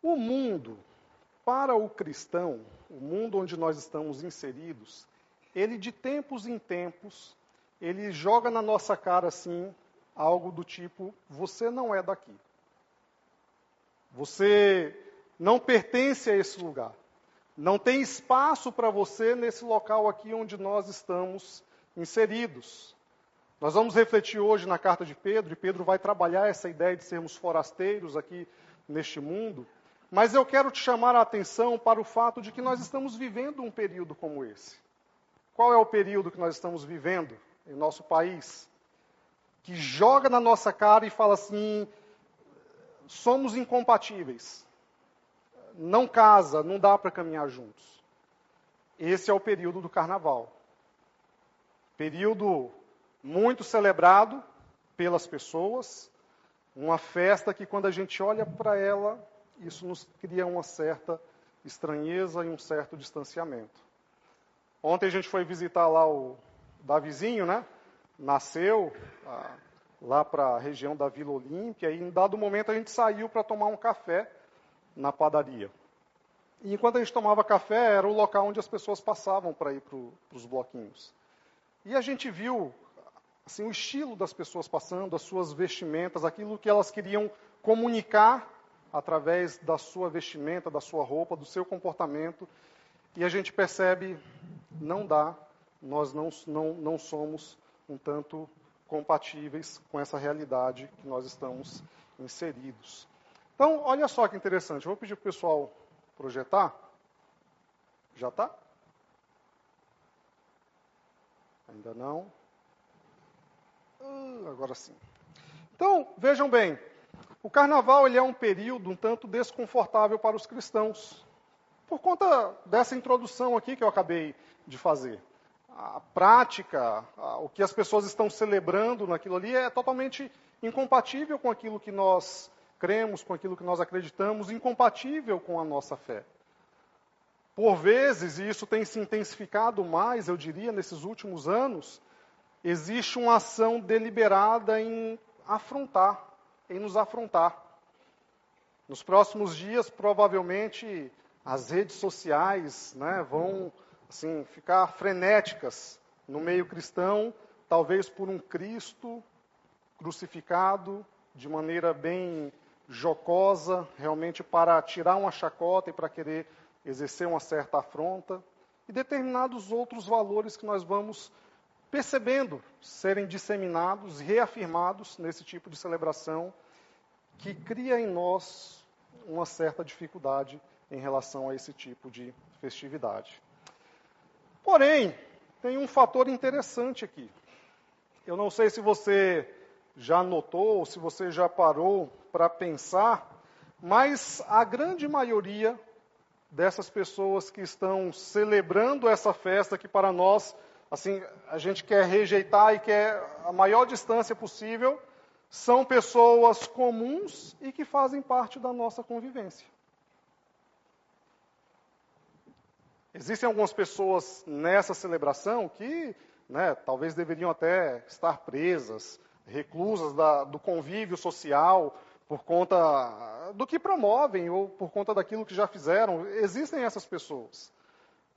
O mundo, para o cristão, o mundo onde nós estamos inseridos, ele de tempos em tempos, ele joga na nossa cara assim, algo do tipo, você não é daqui. Você não pertence a esse lugar. Não tem espaço para você nesse local aqui onde nós estamos inseridos. Nós vamos refletir hoje na carta de Pedro, e Pedro vai trabalhar essa ideia de sermos forasteiros aqui neste mundo. Mas eu quero te chamar a atenção para o fato de que nós estamos vivendo um período como esse. Qual é o período que nós estamos vivendo em nosso país? Que joga na nossa cara e fala assim, somos incompatíveis. Não casa, não dá para caminhar juntos. Esse é o período do carnaval. Período muito celebrado pelas pessoas, uma festa que quando a gente olha para ela, isso nos cria uma certa estranheza e um certo distanciamento. Ontem a gente foi visitar lá o Davizinho, né? Nasceu lá para a região da Vila Olímpia, e em dado momento a gente saiu para tomar um café na padaria. E enquanto a gente tomava café, era o local onde as pessoas passavam para ir para os bloquinhos. E a gente viu assim, o estilo das pessoas passando, as suas vestimentas, aquilo que elas queriam comunicar através da sua vestimenta, da sua roupa, do seu comportamento. E a gente percebe, não dá, nós não somos um tanto compatíveis com essa realidade que nós estamos inseridos. Então, olha só que interessante. Eu vou pedir para o pessoal projetar. Já está? Ainda não. Agora sim. Então, vejam bem. O carnaval ele é um período um tanto desconfortável para os cristãos. Por conta dessa introdução aqui que eu acabei de fazer. A prática, o que as pessoas estão celebrando naquilo ali é totalmente incompatível com aquilo que nós cremos, com aquilo que nós acreditamos, incompatível com a nossa fé. Por vezes, e isso tem se intensificado mais, eu diria, nesses últimos anos, existe uma ação deliberada em afrontar, em nos afrontar. Nos próximos dias, provavelmente, as redes sociais, né, vão assim, ficar frenéticas no meio cristão, talvez por um Cristo crucificado de maneira bem jocosa, realmente para tirar uma chacota e para querer exercer uma certa afronta, e determinados outros valores que nós vamos percebendo serem disseminados, reafirmados nesse tipo de celebração, que cria em nós uma certa dificuldade em relação a esse tipo de festividade. Porém, tem um fator interessante aqui. Eu não sei se você já notou, ou se você já parou para pensar, mas a grande maioria dessas pessoas que estão celebrando essa festa que para nós, assim, a gente quer rejeitar e quer a maior distância possível, são pessoas comuns e que fazem parte da nossa convivência. Existem algumas pessoas nessa celebração que, né, talvez deveriam até estar presas, reclusas do convívio social, por conta do que promovem ou por conta daquilo que já fizeram. Existem essas pessoas.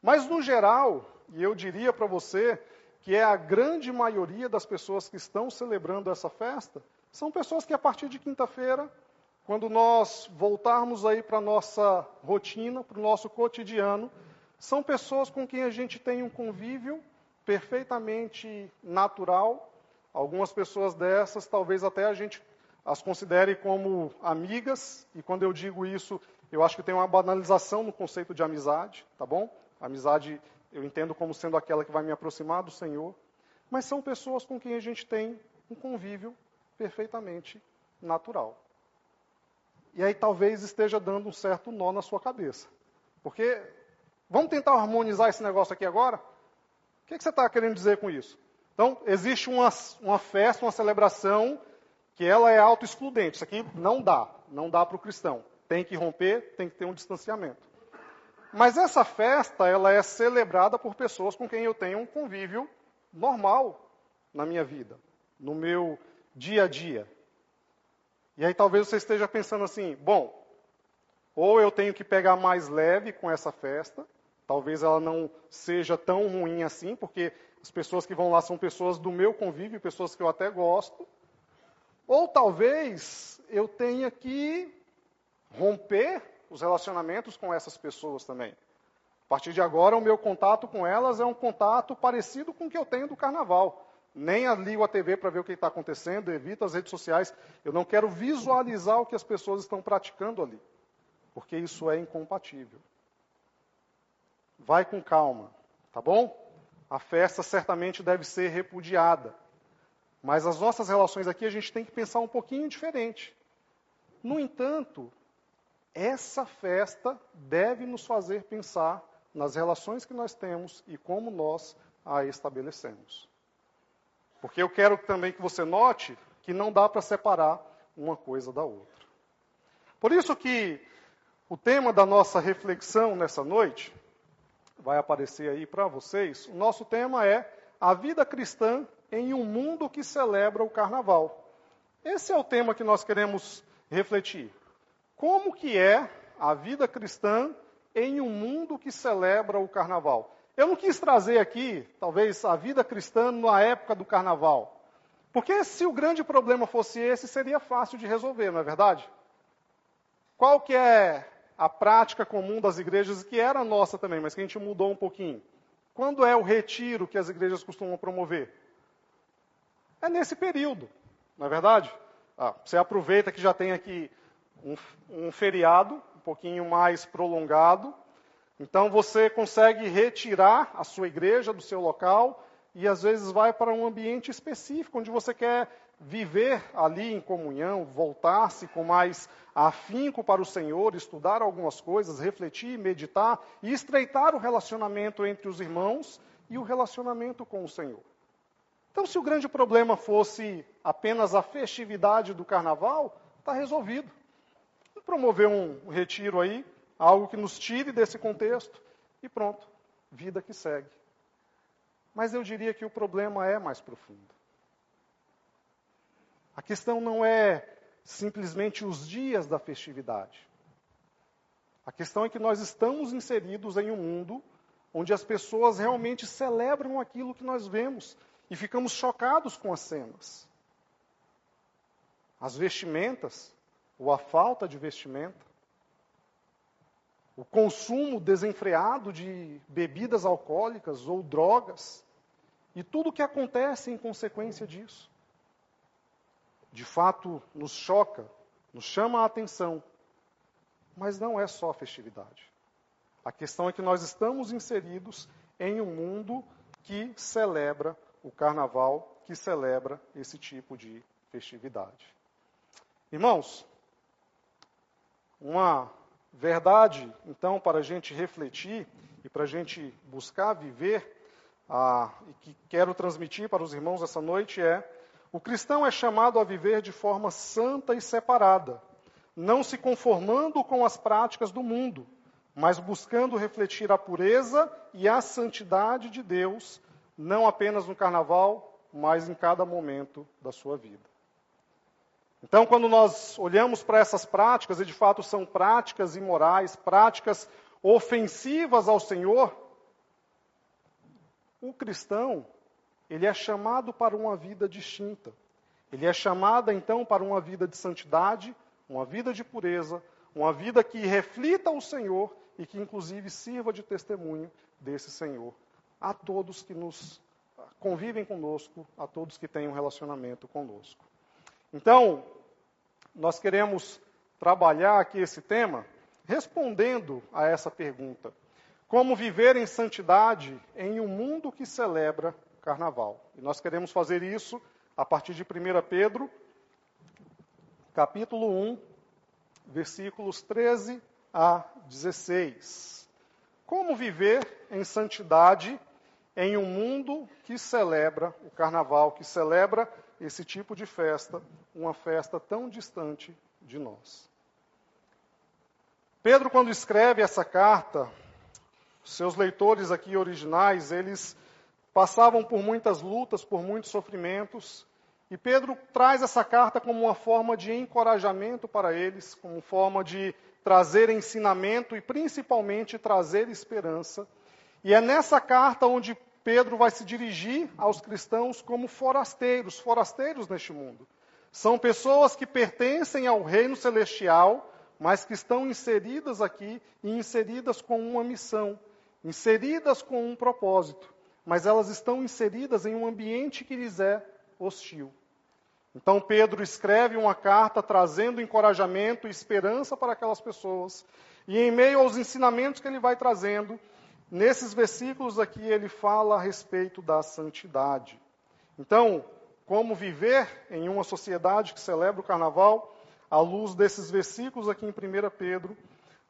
Mas, no geral, e eu diria para você que é a grande maioria das pessoas que estão celebrando essa festa, são pessoas que a partir de quinta-feira, quando nós voltarmos aí para a nossa rotina, para o nosso cotidiano, são pessoas com quem a gente tem um convívio perfeitamente natural. Algumas pessoas dessas, talvez até a gente as considere como amigas, e quando eu digo isso, eu acho que tem uma banalização no conceito de amizade, tá bom? Amizade eu entendo como sendo aquela que vai me aproximar do Senhor, mas são pessoas com quem a gente tem um convívio perfeitamente natural. E aí talvez esteja dando um certo nó na sua cabeça. Porque, vamos tentar harmonizar esse negócio aqui agora? O que você está querendo dizer com isso? Então, existe uma festa, uma celebração, que ela é autoexcludente. Isso aqui não dá para o cristão. Tem que romper, tem que ter um distanciamento. Mas essa festa, ela é celebrada por pessoas com quem eu tenho um convívio normal na minha vida, no meu dia a dia. E aí talvez você esteja pensando assim, bom, ou eu tenho que pegar mais leve com essa festa. Talvez ela não seja tão ruim assim, porque as pessoas que vão lá são pessoas do meu convívio, pessoas que eu até gosto. Ou talvez eu tenha que romper os relacionamentos com essas pessoas também. A partir de agora, o meu contato com elas é um contato parecido com o que eu tenho do carnaval. Nem ligo a TV para ver o que está acontecendo, evito as redes sociais. Eu não quero visualizar o que as pessoas estão praticando ali, porque isso é incompatível. Vai com calma, tá bom? A festa certamente deve ser repudiada. Mas as nossas relações aqui a gente tem que pensar um pouquinho diferente. No entanto, essa festa deve nos fazer pensar nas relações que nós temos e como nós a estabelecemos. Porque eu quero também que você note que não dá para separar uma coisa da outra. Por isso que o tema da nossa reflexão nessa noite, vai aparecer aí para vocês, o nosso tema é a vida cristã em um mundo que celebra o carnaval. Esse é o tema que nós queremos refletir. Como que é a vida cristã em um mundo que celebra o carnaval? Eu não quis trazer aqui, talvez, a vida cristã na época do carnaval. Porque se o grande problema fosse esse, seria fácil de resolver, não é verdade? Qual que é a prática comum das igrejas, que era a nossa também, mas que a gente mudou um pouquinho? Quando é o retiro que as igrejas costumam promover? É nesse período, não é verdade? Você aproveita que já tem aqui um feriado, um pouquinho mais prolongado, então você consegue retirar a sua igreja do seu local e às vezes vai para um ambiente específico, onde você quer viver ali em comunhão, voltar-se com mais afinco para o Senhor, estudar algumas coisas, refletir, meditar e estreitar o relacionamento entre os irmãos e o relacionamento com o Senhor. Então, se o grande problema fosse apenas a festividade do carnaval, está resolvido. Vamos promover um retiro aí, algo que nos tire desse contexto, e pronto, vida que segue. Mas eu diria que o problema é mais profundo. A questão não é simplesmente os dias da festividade. A questão é que nós estamos inseridos em um mundo onde as pessoas realmente celebram aquilo que nós vemos e ficamos chocados com as cenas. As vestimentas, ou a falta de vestimenta, o consumo desenfreado de bebidas alcoólicas ou drogas, e tudo o que acontece em consequência disso. De fato, nos choca, nos chama a atenção, mas não é só a festividade. A questão é que nós estamos inseridos em um mundo que celebra o carnaval, que celebra esse tipo de festividade. Irmãos, uma verdade, então, para a gente refletir e para a gente buscar viver, e que quero transmitir para os irmãos essa noite é: o cristão é chamado a viver de forma santa e separada, não se conformando com as práticas do mundo, mas buscando refletir a pureza e a santidade de Deus, não apenas no carnaval, mas em cada momento da sua vida. Então, quando nós olhamos para essas práticas, e de fato são práticas imorais, práticas ofensivas ao Senhor, o cristão, ele é chamado para uma vida distinta. Ele é chamado, então, para uma vida de santidade, uma vida de pureza, uma vida que reflita o Senhor e que, inclusive, sirva de testemunho desse Senhor a todos que nos convivem conosco, a todos que têm um relacionamento conosco. Então, nós queremos trabalhar aqui esse tema respondendo a essa pergunta: como viver em santidade em um mundo que celebra carnaval? E nós queremos fazer isso a partir de 1 Pedro, capítulo 1, versículos 13 a 16. Como viver em santidade em um mundo que celebra o carnaval, que celebra esse tipo de festa, uma festa tão distante de nós. Pedro, quando escreve essa carta, seus leitores aqui originais, eles passavam por muitas lutas, por muitos sofrimentos, e Pedro traz essa carta como uma forma de encorajamento para eles, como forma de trazer ensinamento e principalmente trazer esperança. E é nessa carta onde Pedro vai se dirigir aos cristãos como forasteiros, forasteiros neste mundo. São pessoas que pertencem ao reino celestial, mas que estão inseridas aqui e inseridas com uma missão, inseridas com um propósito, mas elas estão inseridas em um ambiente que lhes é hostil. Então Pedro escreve uma carta trazendo encorajamento e esperança para aquelas pessoas, e em meio aos ensinamentos que ele vai trazendo, nesses versículos aqui ele fala a respeito da santidade. Então, como viver em uma sociedade que celebra o carnaval? À luz desses versículos aqui em 1 Pedro,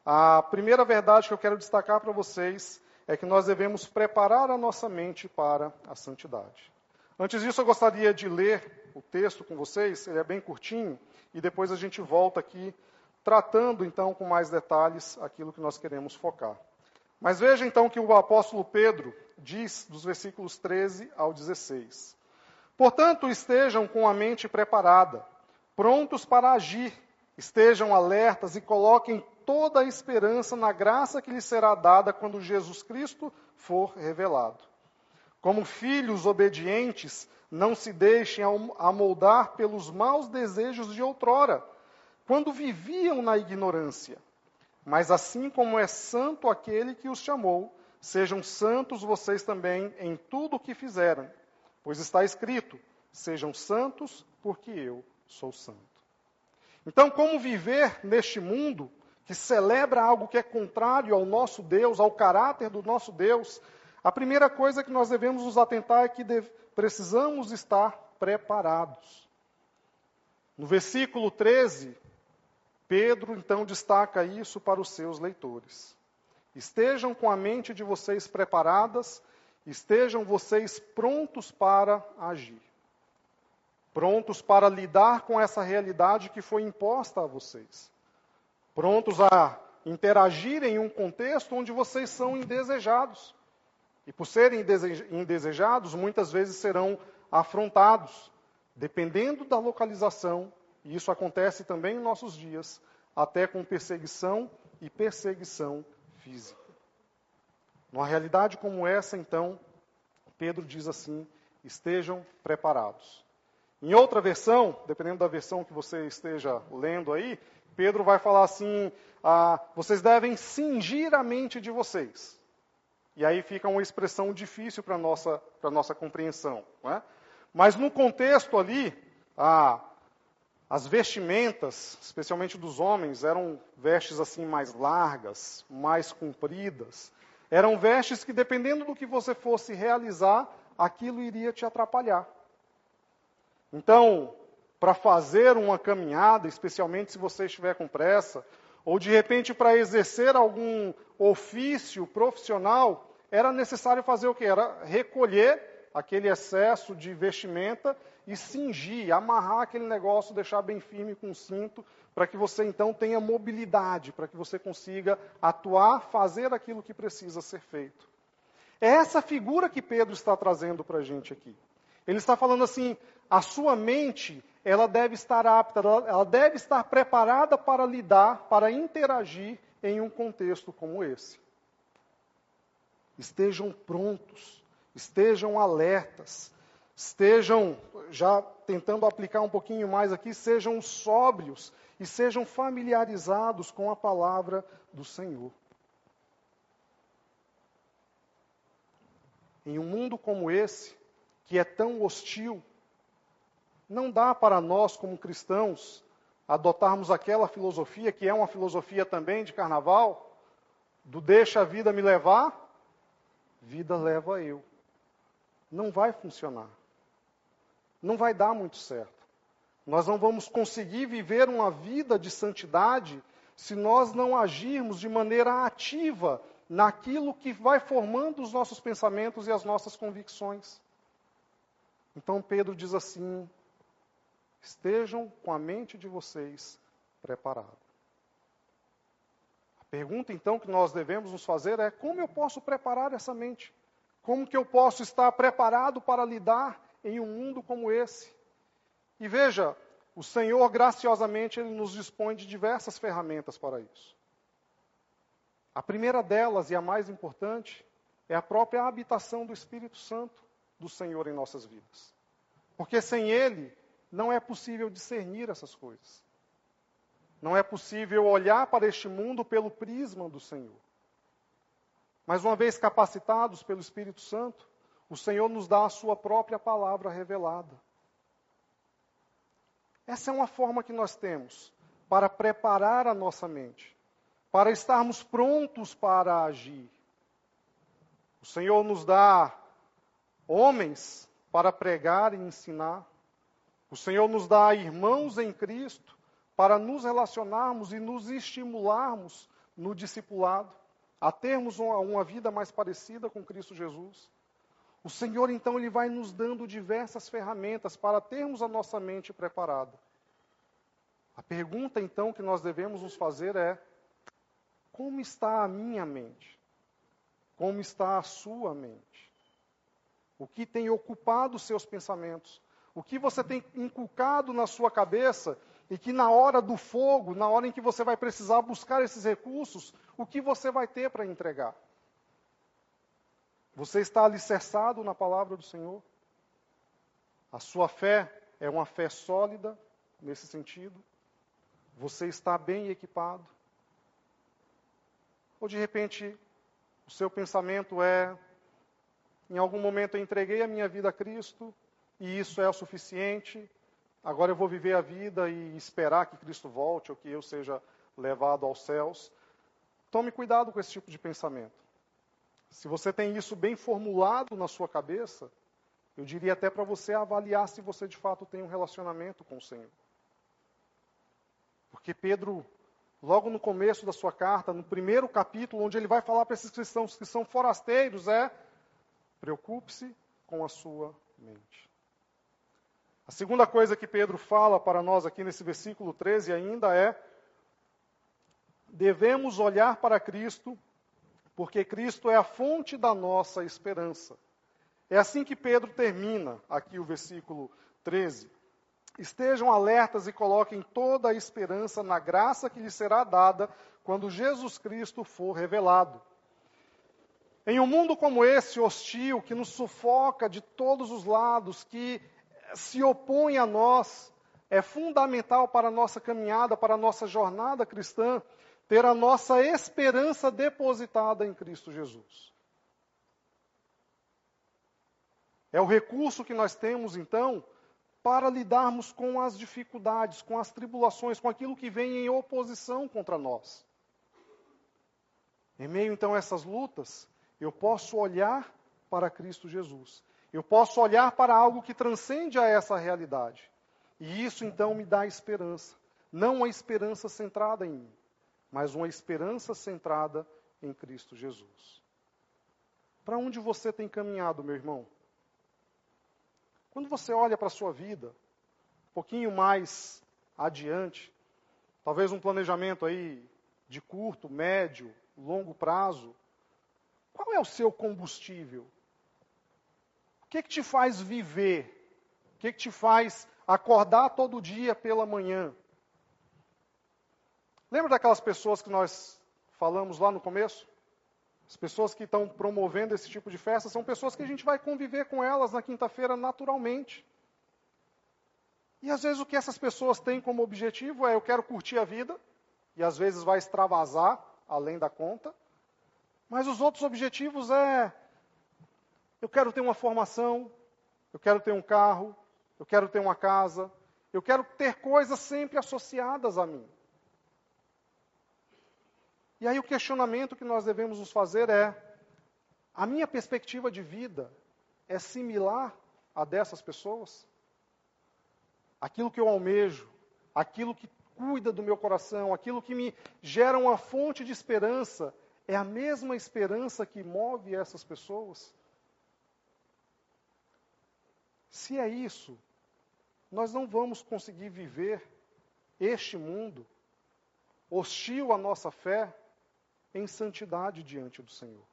a primeira verdade que eu quero destacar para vocês é que nós devemos preparar a nossa mente para a santidade. Antes disso, eu gostaria de ler o texto com vocês, ele é bem curtinho, e depois a gente volta aqui, tratando então com mais detalhes aquilo que nós queremos focar. Mas veja então que o apóstolo Pedro diz dos versículos 13 ao 16. Portanto, estejam com a mente preparada, prontos para agir, estejam alertas e coloquem toda a esperança na graça que lhes será dada quando Jesus Cristo for revelado. Como filhos obedientes, não se deixem amoldar pelos maus desejos de outrora, quando viviam na ignorância. Mas assim como é santo aquele que os chamou, sejam santos vocês também em tudo o que fizerem. Pois está escrito, sejam santos porque eu sou santo. Então, como viver neste mundo que celebra algo que é contrário ao nosso Deus, ao caráter do nosso Deus? A primeira coisa que nós devemos nos atentar é que precisamos estar preparados. No versículo 13, Pedro então destaca isso para os seus leitores. Estejam com a mente de vocês preparadas, estejam vocês prontos para agir. Prontos para lidar com essa realidade que foi imposta a vocês. Prontos a interagir em um contexto onde vocês são indesejados. E por serem indesejados, muitas vezes serão afrontados, dependendo da localização, e isso acontece também em nossos dias, até com perseguição e perseguição física. Numa realidade como essa, então, Pedro diz assim, estejam preparados. Em outra versão, dependendo da versão que você esteja lendo aí, Pedro vai falar assim, vocês devem cingir a mente de vocês. E aí fica uma expressão difícil para a nossa compreensão. Não é? Mas no contexto ali, as vestimentas, especialmente dos homens, eram vestes assim mais largas, mais compridas. Eram vestes que, dependendo do que você fosse realizar, aquilo iria te atrapalhar. Então, para fazer uma caminhada, especialmente se você estiver com pressa, ou de repente para exercer algum ofício profissional, era necessário fazer o quê? Era recolher aquele excesso de vestimenta e cingir, amarrar aquele negócio, deixar bem firme com o cinto, para que você então tenha mobilidade, para que você consiga atuar, fazer aquilo que precisa ser feito. É essa figura que Pedro está trazendo para a gente aqui. Ele está falando assim, a sua mente, ela deve estar apta, ela deve estar preparada para lidar, para interagir em um contexto como esse. Estejam prontos, estejam alertas, estejam, já tentando aplicar um pouquinho mais aqui, sejam sóbrios e sejam familiarizados com a palavra do Senhor. Em um mundo como esse, que é tão hostil, não dá para nós, como cristãos, adotarmos aquela filosofia, que é uma filosofia também de carnaval, do deixa a vida me levar, vida leva eu. Não vai funcionar. Não vai dar muito certo. Nós não vamos conseguir viver uma vida de santidade se nós não agirmos de maneira ativa naquilo que vai formando os nossos pensamentos e as nossas convicções. Então Pedro diz assim, estejam com a mente de vocês preparada. A pergunta então que nós devemos nos fazer é, como eu posso preparar essa mente? Como que eu posso estar preparado para lidar em um mundo como esse? E veja, o Senhor graciosamente Ele nos dispõe de diversas ferramentas para isso. A primeira delas, e a mais importante, é a própria habitação do Espírito Santo do Senhor em nossas vidas. Porque sem Ele, não é possível discernir essas coisas. Não é possível olhar para este mundo pelo prisma do Senhor. Mas uma vez capacitados pelo Espírito Santo, o Senhor nos dá a sua própria palavra revelada. Essa é uma forma que nós temos para preparar a nossa mente, para estarmos prontos para agir. O Senhor nos dá homens para pregar e ensinar. O Senhor nos dá irmãos em Cristo para nos relacionarmos e nos estimularmos no discipulado, a termos uma vida mais parecida com Cristo Jesus. O Senhor, então, Ele vai nos dando diversas ferramentas para termos a nossa mente preparada. A pergunta, então, que nós devemos nos fazer é: como está a minha mente? Como está a sua mente? O que tem ocupado os seus pensamentos? O que você tem inculcado na sua cabeça e que na hora do fogo, na hora em que você vai precisar buscar esses recursos, o que você vai ter para entregar? Você está alicerçado na palavra do Senhor? A sua fé é uma fé sólida nesse sentido? Você está bem equipado? Ou de repente, o seu pensamento é: em algum momento eu entreguei a minha vida a Cristo e isso é o suficiente, agora eu vou viver a vida e esperar que Cristo volte ou que eu seja levado aos céus. Tome cuidado com esse tipo de pensamento. Se você tem isso bem formulado na sua cabeça, eu diria até para você avaliar se você de fato tem um relacionamento com o Senhor. Porque Pedro, logo no começo da sua carta, no primeiro capítulo, onde ele vai falar para esses cristãos que são forasteiros, preocupe-se com a sua mente. A segunda coisa que Pedro fala para nós aqui nesse versículo 13 ainda é: devemos olhar para Cristo, porque Cristo é a fonte da nossa esperança. É assim que Pedro termina aqui o versículo 13. Estejam alertas e coloquem toda a esperança na graça que lhes será dada quando Jesus Cristo for revelado. Em um mundo como esse, hostil, que nos sufoca de todos os lados, que se opõe a nós, é fundamental para a nossa caminhada, para a nossa jornada cristã, ter a nossa esperança depositada em Cristo Jesus. É o recurso que nós temos, então, para lidarmos com as dificuldades, com as tribulações, com aquilo que vem em oposição contra nós. Em meio, então, a essas lutas, eu posso olhar para Cristo Jesus. Eu posso olhar para algo que transcende a essa realidade. E isso, então, me dá esperança. Não uma esperança centrada em mim, mas uma esperança centrada em Cristo Jesus. Para onde você tem caminhado, meu irmão? Quando você olha para a sua vida, um pouquinho mais adiante, talvez um planejamento aí de curto, médio, longo prazo, qual é o seu combustível? O que te faz viver? O que te faz acordar todo dia pela manhã? Lembra daquelas pessoas que nós falamos lá no começo? As pessoas que estão promovendo esse tipo de festa são pessoas que a gente vai conviver com elas na quinta-feira naturalmente. E às vezes o que essas pessoas têm como objetivo é: eu quero curtir a vida, e às vezes vai extravasar além da conta. Mas os outros objetivos eu quero ter uma formação, eu quero ter um carro, eu quero ter uma casa, eu quero ter coisas sempre associadas a mim. E aí o questionamento que nós devemos nos fazer é: a minha perspectiva de vida é similar à dessas pessoas? Aquilo que eu almejo, aquilo que cuida do meu coração, aquilo que me gera uma fonte de esperança, é a mesma esperança que move essas pessoas? Se é isso, nós não vamos conseguir viver este mundo hostil à nossa fé em santidade diante do Senhor.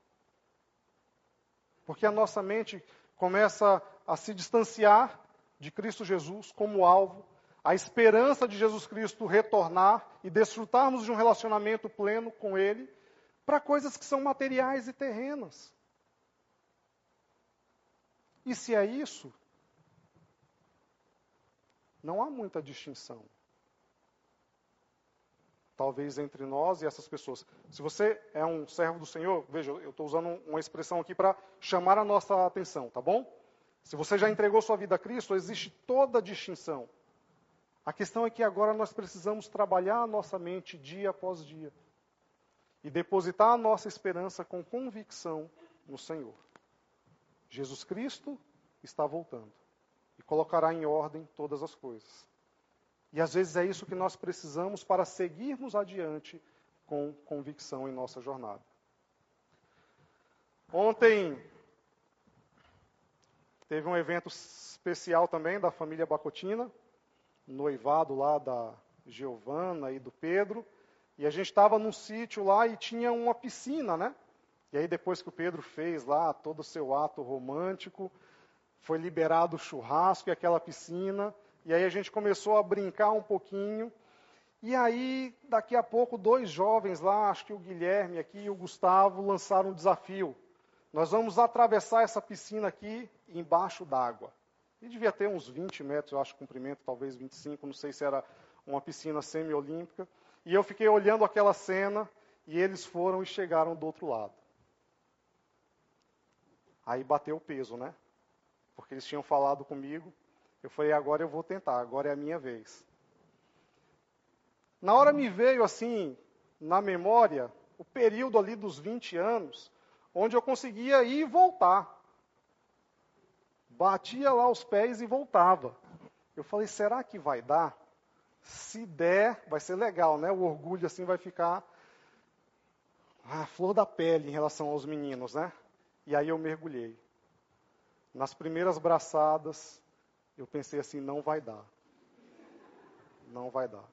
Porque a nossa mente começa a se distanciar de Cristo Jesus como alvo, a esperança de Jesus Cristo retornar e desfrutarmos de um relacionamento pleno com Ele, para coisas que são materiais e terrenas. E se é isso, não há muita distinção. Talvez entre nós e essas pessoas. Se você é um servo do Senhor, veja, eu estou usando uma expressão aqui para chamar a nossa atenção, tá bom? Se você já entregou sua vida a Cristo, existe toda a distinção. A questão é que agora nós precisamos trabalhar a nossa mente dia após dia e depositar a nossa esperança com convicção no Senhor. Jesus Cristo está voltando e colocará em ordem todas as coisas. E às vezes é isso que nós precisamos para seguirmos adiante com convicção em nossa jornada. Ontem teve um evento especial também da família Bacotina, noivado lá da Giovana e do Pedro, e a gente estava num sítio lá e tinha uma piscina, né? E aí depois que o Pedro fez lá todo o seu ato romântico, foi liberado o churrasco e aquela piscina, e aí a gente começou a brincar um pouquinho, e aí daqui a pouco 2 jovens lá, acho que o Guilherme aqui e o Gustavo, lançaram um desafio. Nós vamos atravessar essa piscina aqui embaixo d'água. E devia ter uns 20 metros, eu acho, de comprimento, talvez 25, não sei se era uma piscina semi-olímpica. E eu fiquei olhando aquela cena, e eles foram e chegaram do outro lado. Aí bateu o peso, né? Porque eles tinham falado comigo. Eu falei, agora eu vou tentar, agora é a minha vez. Na hora me veio, assim, na memória, o período ali dos 20 anos, onde eu conseguia ir e voltar. Batia lá os pés e voltava. Eu falei, será que vai dar? Se der, vai ser legal, né? O orgulho assim vai ficar a flor da pele em relação aos meninos, né? E aí eu mergulhei. Nas primeiras braçadas, eu pensei assim, não vai dar. Não vai dar.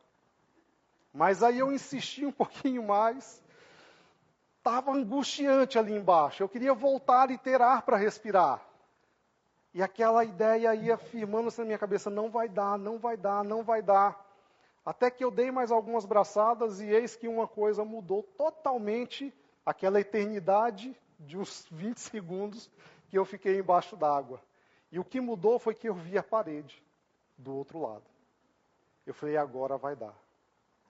Mas aí eu insisti um pouquinho mais. Estava angustiante ali embaixo. Eu queria voltar e ter ar para respirar. E aquela ideia ia firmando-se na minha cabeça, não vai dar, não vai dar, não vai dar. Até que eu dei mais algumas braçadas e eis que uma coisa mudou totalmente, aquela eternidade de uns 20 segundos que eu fiquei embaixo d'água. E o que mudou foi que eu vi a parede do outro lado. Eu falei, agora vai dar.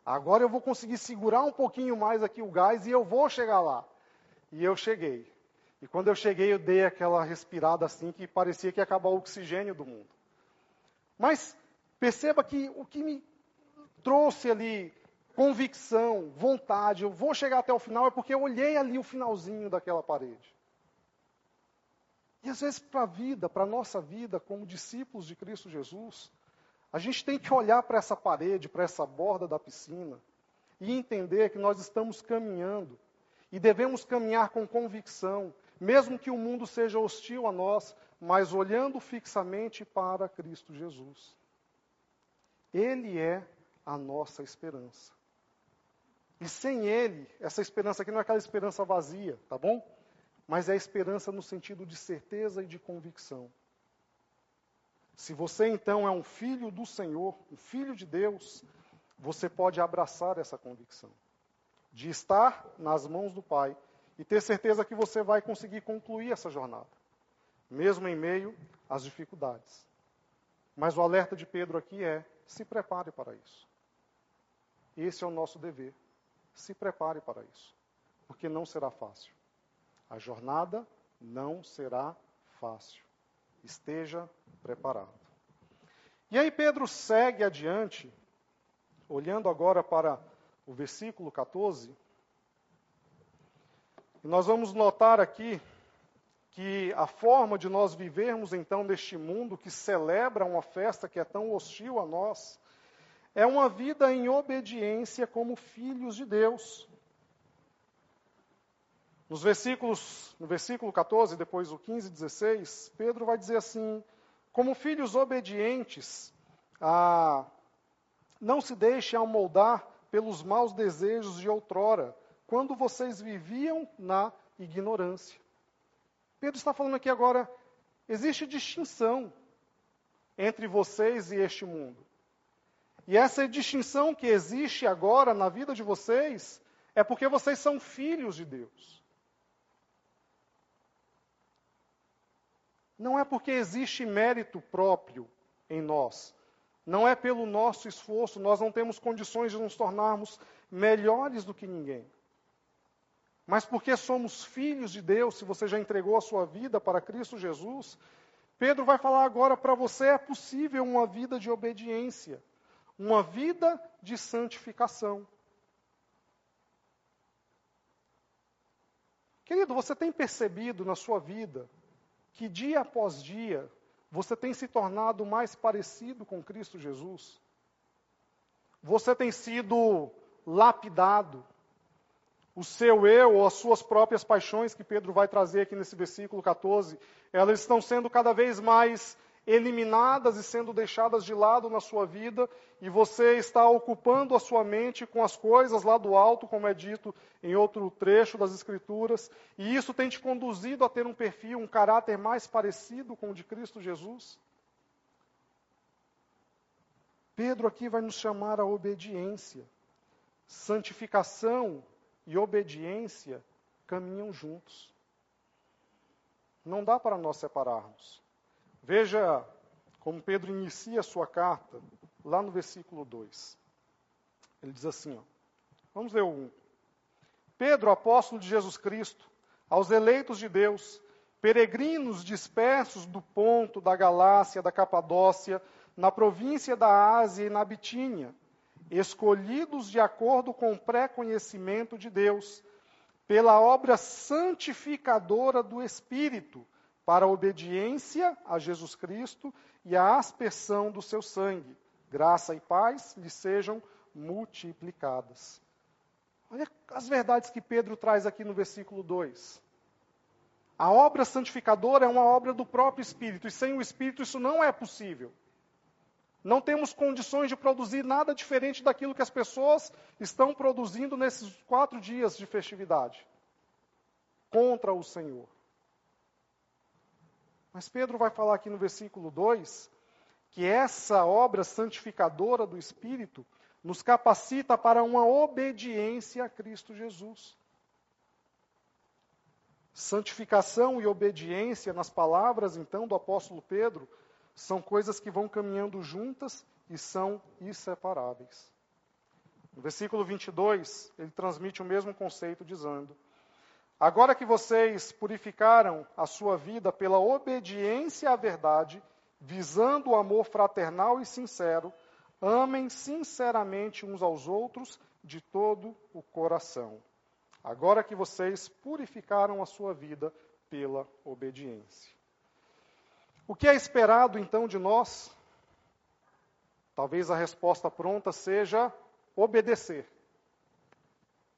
Agora eu vou conseguir segurar um pouquinho mais aqui o gás e eu vou chegar lá. E eu cheguei. E quando eu cheguei, eu dei aquela respirada assim que parecia que ia acabar o oxigênio do mundo. Mas perceba que o que me trouxe ali convicção, vontade, eu vou chegar até o final, é porque eu olhei ali o finalzinho daquela parede. E às vezes para a vida, para a nossa vida, como discípulos de Cristo Jesus, a gente tem que olhar para essa parede, para essa borda da piscina, e entender que nós estamos caminhando, e devemos caminhar com convicção, mesmo que o mundo seja hostil a nós, mas olhando fixamente para Cristo Jesus. Ele é a nossa esperança. E sem Ele, essa esperança aqui não é aquela esperança vazia, tá bom? Mas é a esperança no sentido de certeza e de convicção. Se você então é um filho do Senhor, um filho de Deus, você pode abraçar essa convicção de estar nas mãos do Pai e ter certeza que você vai conseguir concluir essa jornada, mesmo em meio às dificuldades. Mas o alerta de Pedro aqui é, se prepare para isso. Esse é o nosso dever. Se prepare para isso, porque não será fácil. A jornada não será fácil. Esteja preparado. E aí Pedro segue adiante, olhando agora para o versículo 14, e nós vamos notar aqui que a forma de nós vivermos então neste mundo que celebra uma festa que é tão hostil a nós, é uma vida em obediência como filhos de Deus. No versículo 14, depois o 15 e 16, Pedro vai dizer assim, como filhos obedientes, não se deixem amoldar pelos maus desejos de outrora, quando vocês viviam na ignorância. Pedro está falando aqui agora, existe distinção entre vocês e este mundo. E essa distinção que existe agora na vida de vocês é porque vocês são filhos de Deus. Não é porque existe mérito próprio em nós. Não é pelo nosso esforço, nós não temos condições de nos tornarmos melhores do que ninguém. Mas porque somos filhos de Deus, se você já entregou a sua vida para Cristo Jesus, Pedro vai falar agora para você, é possível uma vida de obediência, uma vida de santificação. Querido, você tem percebido na sua vida que dia após dia você tem se tornado mais parecido com Cristo Jesus? Você tem sido lapidado. O seu eu, ou as suas próprias paixões, que Pedro vai trazer aqui nesse versículo 14, elas estão sendo cada vez mais eliminadas e sendo deixadas de lado na sua vida, e você está ocupando a sua mente com as coisas lá do alto, como é dito em outro trecho das Escrituras, e isso tem te conduzido a ter um perfil, um caráter mais parecido com o de Cristo Jesus? Pedro aqui vai nos chamar à obediência. Santificação e obediência caminham juntos. Não dá para nós separarmos. Veja como Pedro inicia a sua carta, lá no versículo 2. Ele diz assim, ó, vamos ler o 1. Pedro, apóstolo de Jesus Cristo, aos eleitos de Deus, peregrinos dispersos do Ponto, da Galácia, da Capadócia, na província da Ásia e na Bitínia, escolhidos de acordo com o pré-conhecimento de Deus, pela obra santificadora do Espírito, para a obediência a Jesus Cristo e a aspersão do seu sangue. Graça e paz lhe sejam multiplicadas. Olha as verdades que Pedro traz aqui no versículo 2. A obra santificadora é uma obra do próprio Espírito, e sem o Espírito isso não é possível. Não temos condições de produzir nada diferente daquilo que as pessoas estão produzindo nesses 4 dias de festividade contra o Senhor. Mas Pedro vai falar aqui no versículo 2 que essa obra santificadora do Espírito nos capacita para uma obediência a Cristo Jesus. Santificação e obediência, nas palavras então do apóstolo Pedro, são coisas que vão caminhando juntas e são inseparáveis. No versículo 22, ele transmite o mesmo conceito dizendo: agora que vocês purificaram a sua vida pela obediência à verdade, visando o amor fraternal e sincero, amem sinceramente uns aos outros de todo o coração. Agora que vocês purificaram a sua vida pela obediência. O que é esperado, então, de nós? Talvez a resposta pronta seja obedecer.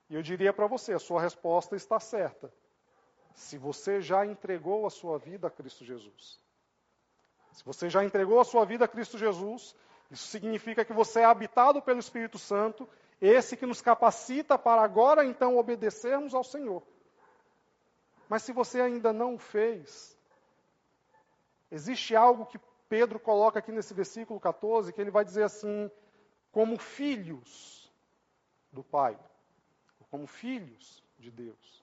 E eu diria para você, a sua resposta está certa. Se você já entregou a sua vida a Cristo Jesus. Se você já entregou a sua vida a Cristo Jesus, isso significa que você é habitado pelo Espírito Santo, esse que nos capacita para agora, então, obedecermos ao Senhor. Mas se você ainda não o fez, existe algo que Pedro coloca aqui nesse versículo 14, que ele vai dizer assim, como filhos do Pai, como filhos de Deus.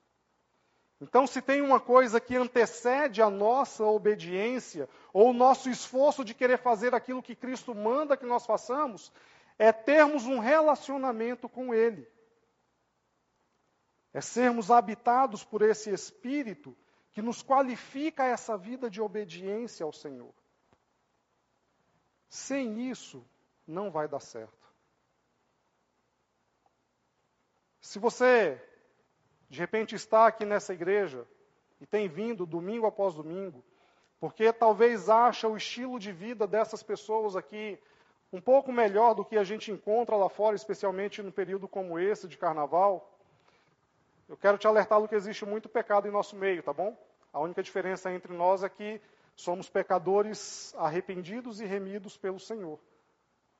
Então, se tem uma coisa que antecede a nossa obediência, ou o nosso esforço de querer fazer aquilo que Cristo manda que nós façamos, é termos um relacionamento com Ele. É sermos habitados por esse Espírito que nos qualifica a essa vida de obediência ao Senhor. Sem isso, não vai dar certo. Se você, de repente, está aqui nessa igreja e tem vindo domingo após domingo, porque talvez acha o estilo de vida dessas pessoas aqui um pouco melhor do que a gente encontra lá fora, especialmente num período como esse de carnaval, eu quero te alertar que existe muito pecado em nosso meio, tá bom? A única diferença entre nós é que somos pecadores arrependidos e remidos pelo Senhor.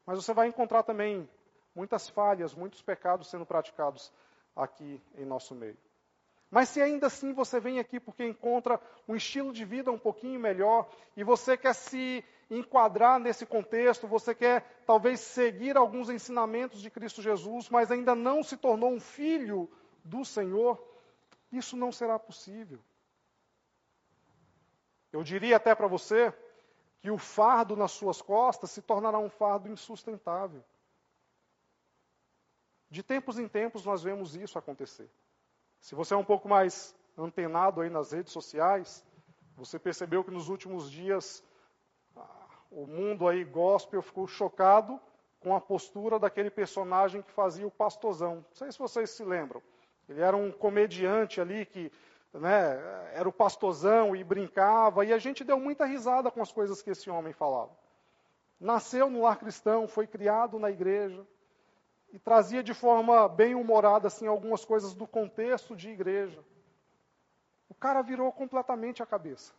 Mas você vai encontrar também muitas falhas, muitos pecados sendo praticados aqui em nosso meio. Mas se ainda assim você vem aqui porque encontra um estilo de vida um pouquinho melhor e você quer se enquadrar nesse contexto, você quer talvez seguir alguns ensinamentos de Cristo Jesus, mas ainda não se tornou um filho do Senhor, isso não será possível. Eu diria até para você que o fardo nas suas costas se tornará um fardo insustentável. De tempos em tempos nós vemos isso acontecer. Se você é um pouco mais antenado aí nas redes sociais, você percebeu que nos últimos dias o mundo aí gospel ficou chocado com a postura daquele personagem que fazia o pastorzão. Não sei se vocês se lembram. Ele era um comediante ali que, era o pastorzão e brincava, e a gente deu muita risada com as coisas que esse homem falava. Nasceu no lar cristão, foi criado na igreja, e trazia de forma bem humorada assim, algumas coisas do contexto de igreja. O cara virou completamente a cabeça.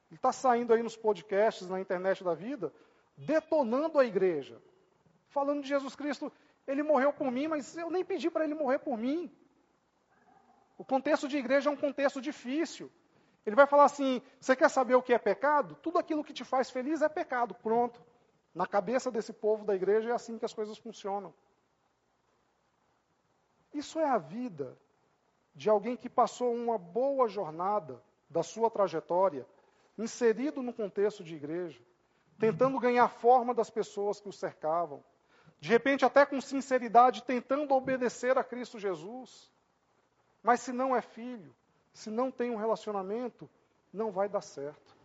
Ele está saindo aí nos podcasts, na internet da vida, detonando a igreja. Falando de Jesus Cristo, ele morreu por mim, mas eu nem pedi para ele morrer por mim. O contexto de igreja é um contexto difícil. Ele vai falar assim, você quer saber o que é pecado? Tudo aquilo que te faz feliz é pecado, pronto. Na cabeça desse povo da igreja é assim que as coisas funcionam. Isso é a vida de alguém que passou uma boa jornada da sua trajetória, inserido no contexto de igreja, tentando ganhar forma das pessoas que o cercavam, de repente até com sinceridade, tentando obedecer a Cristo Jesus. Mas se não é filho, se não tem um relacionamento, não vai dar certo.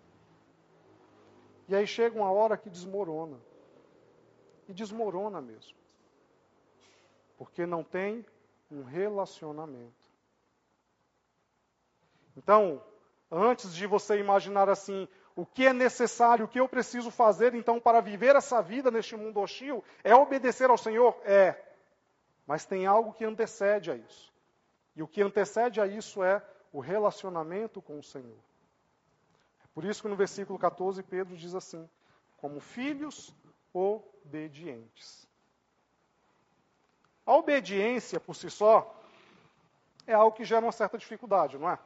E aí chega uma hora que desmorona. E desmorona mesmo. Porque não tem um relacionamento. Então, antes de você imaginar assim, o que é necessário, o que eu preciso fazer então para viver essa vida neste mundo hostil, é obedecer ao Senhor? É. Mas tem algo que antecede a isso. E o que antecede a isso é o relacionamento com o Senhor. É por isso que no versículo 14 Pedro diz assim, como filhos obedientes. A obediência por si só é algo que gera uma certa dificuldade, não é?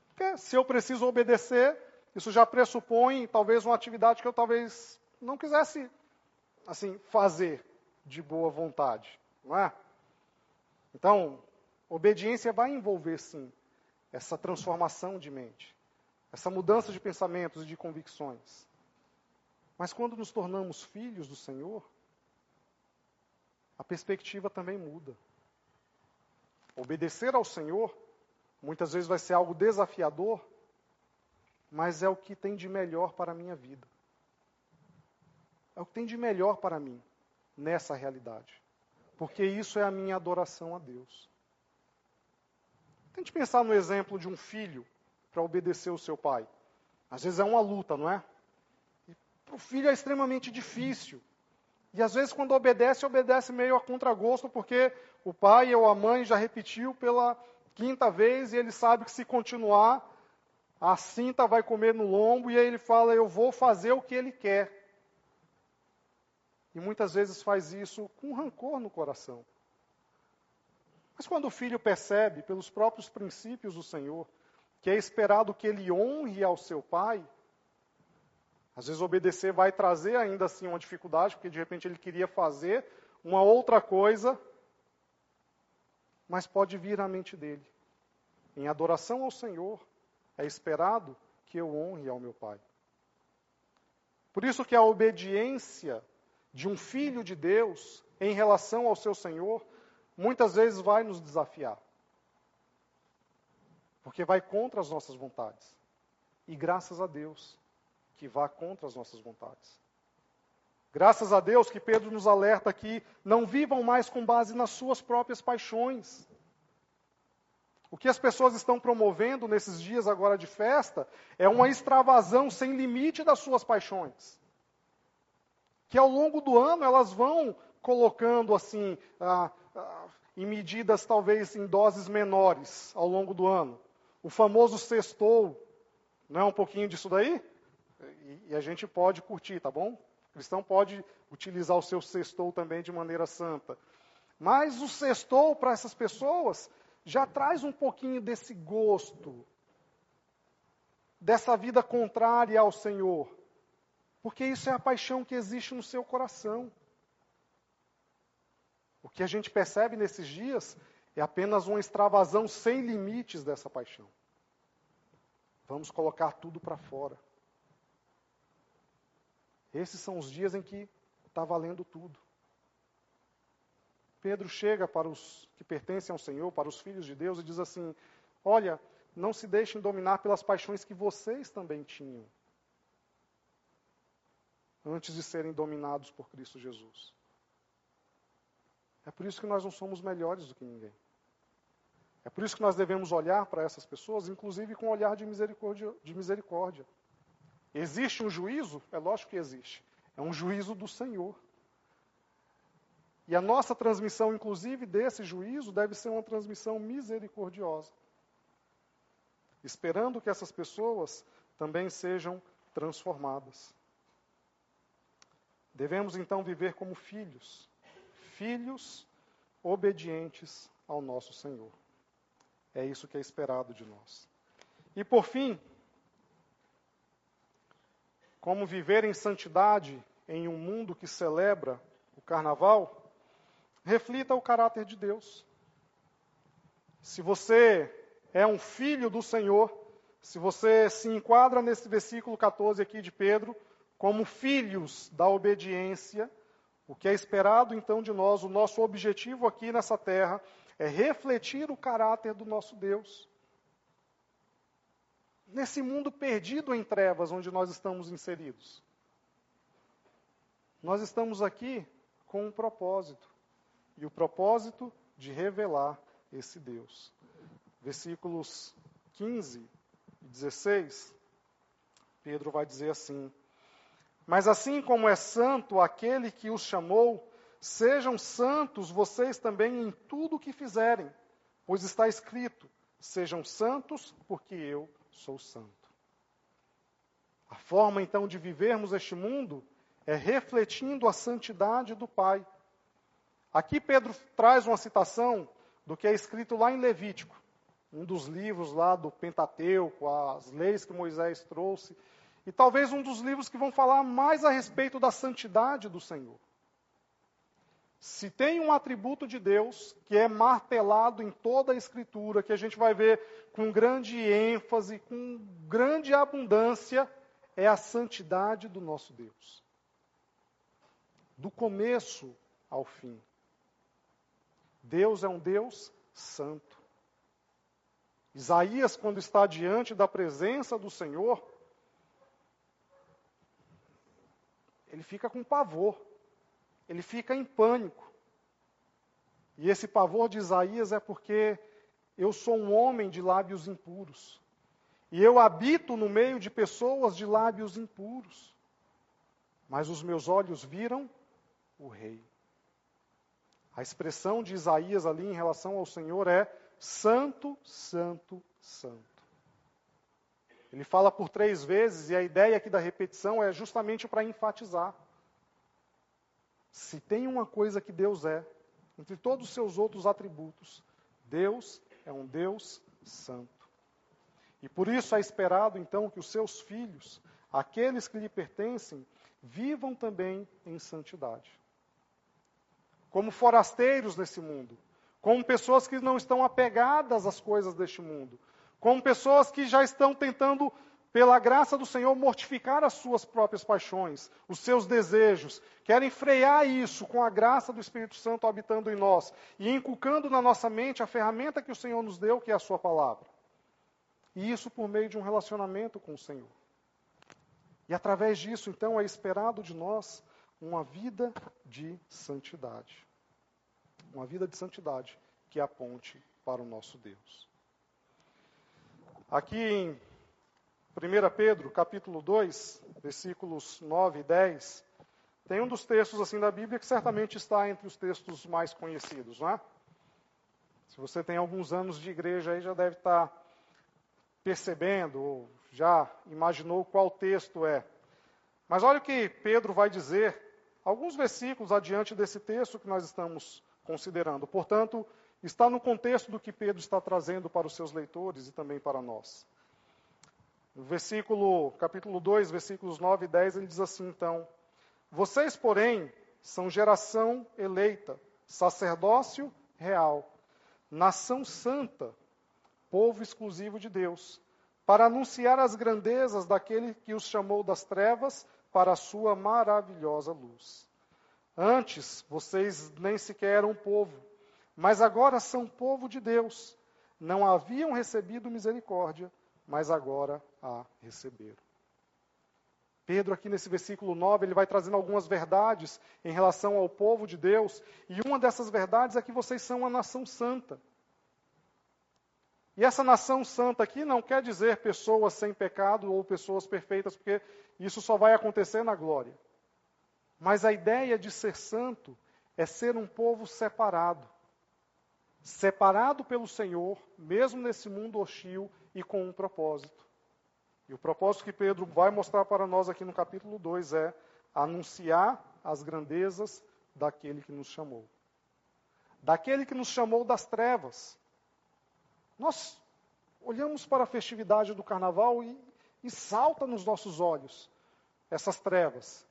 Porque se eu preciso obedecer, isso já pressupõe talvez uma atividade que eu talvez não quisesse assim fazer de boa vontade, não é? Então, obediência vai envolver sim essa transformação de mente, essa mudança de pensamentos e de convicções. Mas quando nos tornamos filhos do Senhor, a perspectiva também muda. Obedecer ao Senhor muitas vezes vai ser algo desafiador, mas é o que tem de melhor para a minha vida. É o que tem de melhor para mim nessa realidade. Porque isso é a minha adoração a Deus. Tente pensar no exemplo de um filho para obedecer o seu pai. Às vezes é uma luta, não é? Para o filho é extremamente difícil. E às vezes quando obedece meio a contragosto, porque o pai ou a mãe já repetiu pela 5ª vez, e ele sabe que se continuar, a cinta vai comer no lombo, e aí ele fala, eu vou fazer o que ele quer. E muitas vezes faz isso com rancor no coração. Mas quando o filho percebe, pelos próprios princípios do Senhor, que é esperado que ele honre ao seu pai, às vezes obedecer vai trazer ainda assim uma dificuldade, porque de repente ele queria fazer uma outra coisa, mas pode vir à mente dele. Em adoração ao Senhor, é esperado que eu honre ao meu pai. Por isso que a obediência de um filho de Deus em relação ao seu Senhor, muitas vezes vai nos desafiar. Porque vai contra as nossas vontades. E graças a Deus que vá contra as nossas vontades. Graças a Deus que Pedro nos alerta que não vivam mais com base nas suas próprias paixões. O que as pessoas estão promovendo nesses dias agora de festa é uma extravasão sem limite das suas paixões. Que ao longo do ano elas vão colocando assim, em medidas talvez em doses menores ao longo do ano. O famoso sextou, não é um pouquinho disso daí? E a gente pode curtir, tá bom? O cristão pode utilizar o seu sextou também de maneira santa. Mas o sextou para essas pessoas já traz um pouquinho desse gosto, dessa vida contrária ao Senhor. Porque isso é a paixão que existe no seu coração. O que a gente percebe nesses dias é apenas uma extravasão sem limites dessa paixão. Vamos colocar tudo para fora. Esses são os dias em que está valendo tudo. Pedro chega para os que pertencem ao Senhor, para os filhos de Deus, e diz assim: olha, não se deixem dominar pelas paixões que vocês também tinham, antes de serem dominados por Cristo Jesus. É por isso que nós não somos melhores do que ninguém. É por isso que nós devemos olhar para essas pessoas, inclusive com um olhar de misericórdia. Existe um juízo? É lógico que existe. É um juízo do Senhor. E a nossa transmissão, inclusive, desse juízo deve ser uma transmissão misericordiosa, esperando que essas pessoas também sejam transformadas. Devemos, então, viver como filhos obedientes ao nosso Senhor. É isso que é esperado de nós. E, por fim, como viver em santidade em um mundo que celebra o carnaval, reflita o caráter de Deus. Se você é um filho do Senhor, se você se enquadra nesse versículo 14 aqui de Pedro, como filhos da obediência, o que é esperado então de nós, o nosso objetivo aqui nessa terra, é refletir o caráter do nosso Deus. Nesse mundo perdido em trevas onde nós estamos inseridos. Nós estamos aqui com um propósito. E o propósito de revelar esse Deus. Versículos 15 e 16, Pedro vai dizer assim: mas assim como é santo aquele que os chamou, sejam santos vocês também em tudo o que fizerem, pois está escrito: sejam santos, porque eu sou santo. A forma então de vivermos este mundo é refletindo a santidade do Pai. Aqui Pedro traz uma citação do que é escrito lá em Levítico, um dos livros lá do Pentateuco, as leis que Moisés trouxe, e talvez um dos livros que vão falar mais a respeito da santidade do Senhor. Se tem um atributo de Deus que é martelado em toda a Escritura, que a gente vai ver com grande ênfase, com grande abundância, é a santidade do nosso Deus. Do começo ao fim. Deus é um Deus santo. Isaías, quando está diante da presença do Senhor, ele fica com pavor, ele fica em pânico. E esse pavor de Isaías é porque eu sou um homem de lábios impuros. E eu habito no meio de pessoas de lábios impuros. Mas os meus olhos viram o Rei. A expressão de Isaías ali em relação ao Senhor é santo, santo, santo. Ele fala por 3 vezes e a ideia aqui da repetição é justamente para enfatizar. Se tem uma coisa que Deus é, entre todos os seus outros atributos, Deus é um Deus santo. E por isso é esperado então que os seus filhos, aqueles que lhe pertencem, vivam também em santidade. Como forasteiros nesse mundo, como pessoas que não estão apegadas às coisas deste mundo, como pessoas que já estão tentando, pela graça do Senhor, mortificar as suas próprias paixões, os seus desejos, querem frear isso com a graça do Espírito Santo habitando em nós e inculcando na nossa mente a ferramenta que o Senhor nos deu, que é a sua palavra. E isso por meio de um relacionamento com o Senhor. E através disso, então, é esperado de nós uma vida de santidade. Uma vida de santidade que aponte para o nosso Deus. Aqui em 1 Pedro, capítulo 2, versículos 9 e 10, tem um dos textos assim da Bíblia que certamente está entre os textos mais conhecidos, não é? Se você tem alguns anos de igreja aí, já deve estar percebendo, ou já imaginou qual texto é. Mas olha o que Pedro vai dizer, alguns versículos adiante desse texto que nós estamos considerando. Portanto, está no contexto do que Pedro está trazendo para os seus leitores e também para nós. No capítulo 2, versículos 9 e 10, ele diz assim, então: vocês, porém, são geração eleita, sacerdócio real, nação santa, povo exclusivo de Deus, para anunciar as grandezas daquele que os chamou das trevas para a sua maravilhosa luz. Antes, vocês nem sequer eram povo, mas agora são povo de Deus. Não haviam recebido misericórdia, mas agora a receberam. Pedro, aqui nesse versículo 9, ele vai trazendo algumas verdades em relação ao povo de Deus, e uma dessas verdades é que vocês são uma nação santa. E essa nação santa aqui não quer dizer pessoas sem pecado ou pessoas perfeitas, porque isso só vai acontecer na glória. Mas a ideia de ser santo é ser um povo separado. Separado pelo Senhor, mesmo nesse mundo hostil e com um propósito. E o propósito que Pedro vai mostrar para nós aqui no capítulo 2 é anunciar as grandezas daquele que nos chamou. Daquele que nos chamou das trevas. Nós olhamos para a festividade do carnaval e salta nos nossos olhos essas trevas,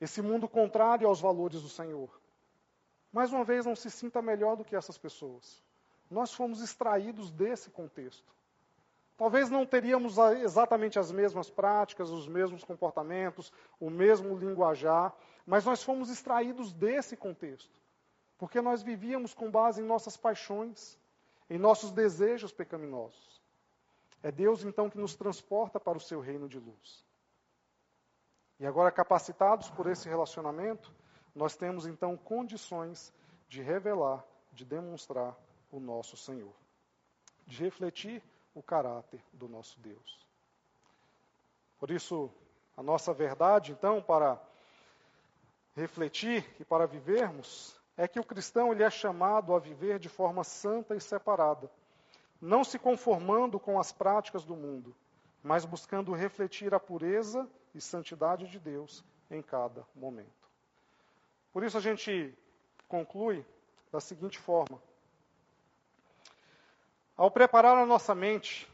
esse mundo contrário aos valores do Senhor. Mais uma vez, não se sinta melhor do que essas pessoas. Nós fomos extraídos desse contexto. Talvez não teríamos exatamente as mesmas práticas, os mesmos comportamentos, o mesmo linguajar, mas nós fomos extraídos desse contexto, porque nós vivíamos com base em nossas paixões, em nossos desejos pecaminosos. É Deus, então, que nos transporta para o seu reino de luz. E agora, capacitados por esse relacionamento, nós temos, então, condições de revelar, de demonstrar o nosso Senhor, de refletir o caráter do nosso Deus. Por isso, a nossa verdade, então, para refletir e para vivermos, é que o cristão ele é chamado a viver de forma santa e separada, não se conformando com as práticas do mundo, mas buscando refletir a pureza e santidade de Deus em cada momento. Por isso a gente conclui da seguinte forma: ao preparar a nossa mente,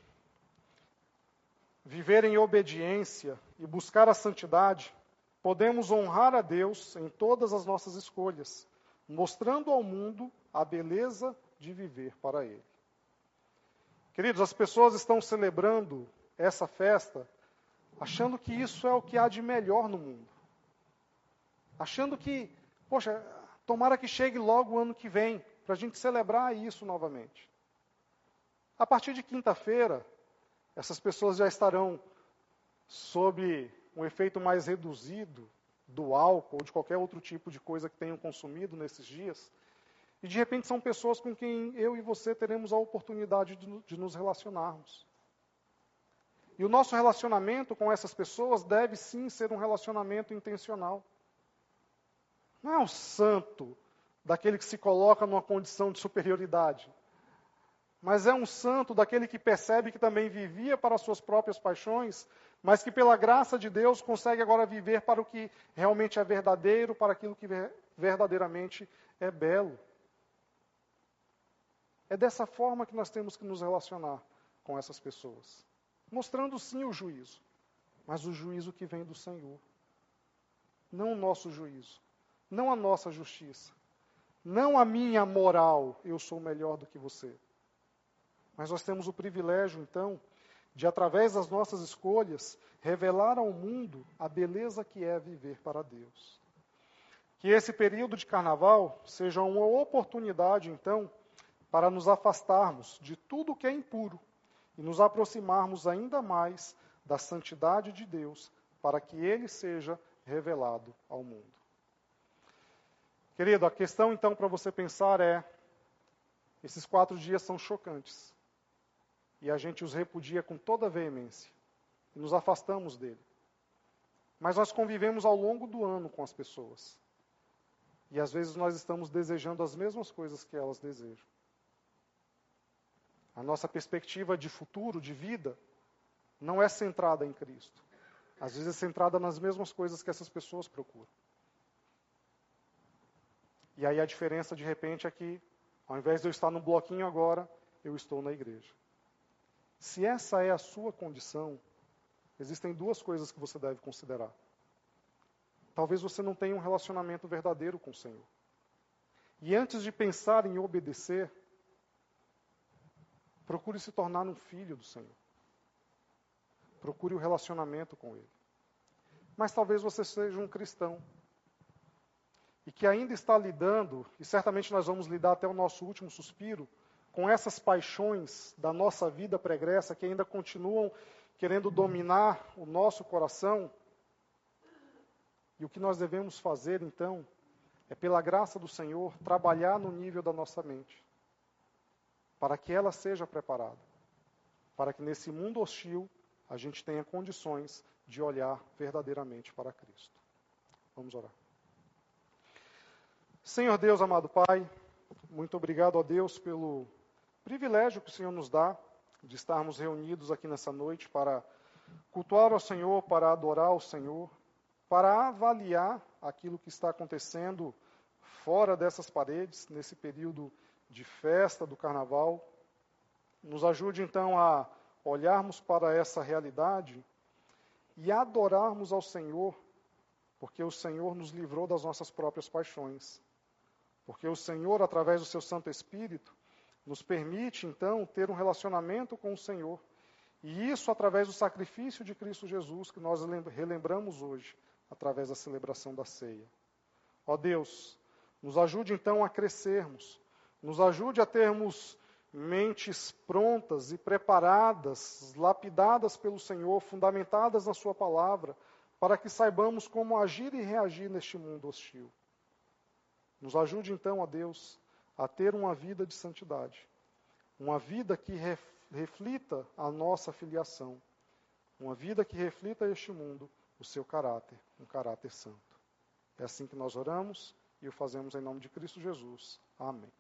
viver em obediência e buscar a santidade, podemos honrar a Deus em todas as nossas escolhas, mostrando ao mundo a beleza de viver para Ele. Queridos, as pessoas estão celebrando essa festa achando que isso é o que há de melhor no mundo. Achando que, poxa, tomara que chegue logo o ano que vem, para a gente celebrar isso novamente. A partir de quinta-feira, essas pessoas já estarão sob um efeito mais reduzido do álcool ou de qualquer outro tipo de coisa que tenham consumido nesses dias. E de repente são pessoas com quem eu e você teremos a oportunidade de nos relacionarmos. E o nosso relacionamento com essas pessoas deve sim ser um relacionamento intencional. Não é um santo daquele que se coloca numa condição de superioridade, mas é um santo daquele que percebe que também vivia para as suas próprias paixões, mas que pela graça de Deus consegue agora viver para o que realmente é verdadeiro, para aquilo que verdadeiramente é belo. É dessa forma que nós temos que nos relacionar com essas pessoas. Mostrando sim o juízo, mas o juízo que vem do Senhor. Não o nosso juízo, não a nossa justiça, não a minha moral, eu sou melhor do que você. Mas nós temos o privilégio, então, de, através das nossas escolhas, revelar ao mundo a beleza que é viver para Deus. Que esse período de carnaval seja uma oportunidade, então, para nos afastarmos de tudo que é impuro e nos aproximarmos ainda mais da santidade de Deus, para que Ele seja revelado ao mundo. Querido, a questão, então, para você pensar é, esses 4 dias são chocantes. E a gente os repudia com toda a veemência. E nos afastamos dele. Mas nós convivemos ao longo do ano com as pessoas. E às vezes nós estamos desejando as mesmas coisas que elas desejam. A nossa perspectiva de futuro, de vida, não é centrada em Cristo. Às vezes é centrada nas mesmas coisas que essas pessoas procuram. E aí a diferença, de repente, é que, ao invés de eu estar no bloquinho agora, eu estou na igreja. Se essa é a sua condição, existem 2 coisas que você deve considerar. Talvez você não tenha um relacionamento verdadeiro com o Senhor. E antes de pensar em obedecer, procure se tornar um filho do Senhor. Procure o relacionamento com Ele. Mas talvez você seja um cristão e que ainda está lidando, e certamente nós vamos lidar até o nosso último suspiro, com essas paixões da nossa vida pregressa que ainda continuam querendo dominar o nosso coração. E o que nós devemos fazer, então, é, pela graça do Senhor, trabalhar no nível da nossa mente, para que ela seja preparada, para que nesse mundo hostil a gente tenha condições de olhar verdadeiramente para Cristo. Vamos orar. Senhor Deus, amado Pai, muito obrigado, ó Deus, pelo privilégio que o Senhor nos dá de estarmos reunidos aqui nessa noite para cultuar ao Senhor, para adorar ao Senhor, para avaliar aquilo que está acontecendo fora dessas paredes, nesse período de festa do Carnaval. Nos ajude, então, a olharmos para essa realidade e adorarmos ao Senhor, porque o Senhor nos livrou das nossas próprias paixões. Porque o Senhor, através do seu Santo Espírito, nos permite, então, ter um relacionamento com o Senhor. E isso através do sacrifício de Cristo Jesus, que nós relembramos hoje, através da celebração da ceia. Ó Deus, nos ajude, então, a crescermos. Nos ajude a termos mentes prontas e preparadas, lapidadas pelo Senhor, fundamentadas na sua palavra, para que saibamos como agir e reagir neste mundo hostil. Nos ajude então, ó Deus, a ter uma vida de santidade, uma vida que reflita a nossa filiação, uma vida que reflita a este mundo o seu caráter, um caráter santo. É assim que nós oramos e o fazemos em nome de Cristo Jesus. Amém.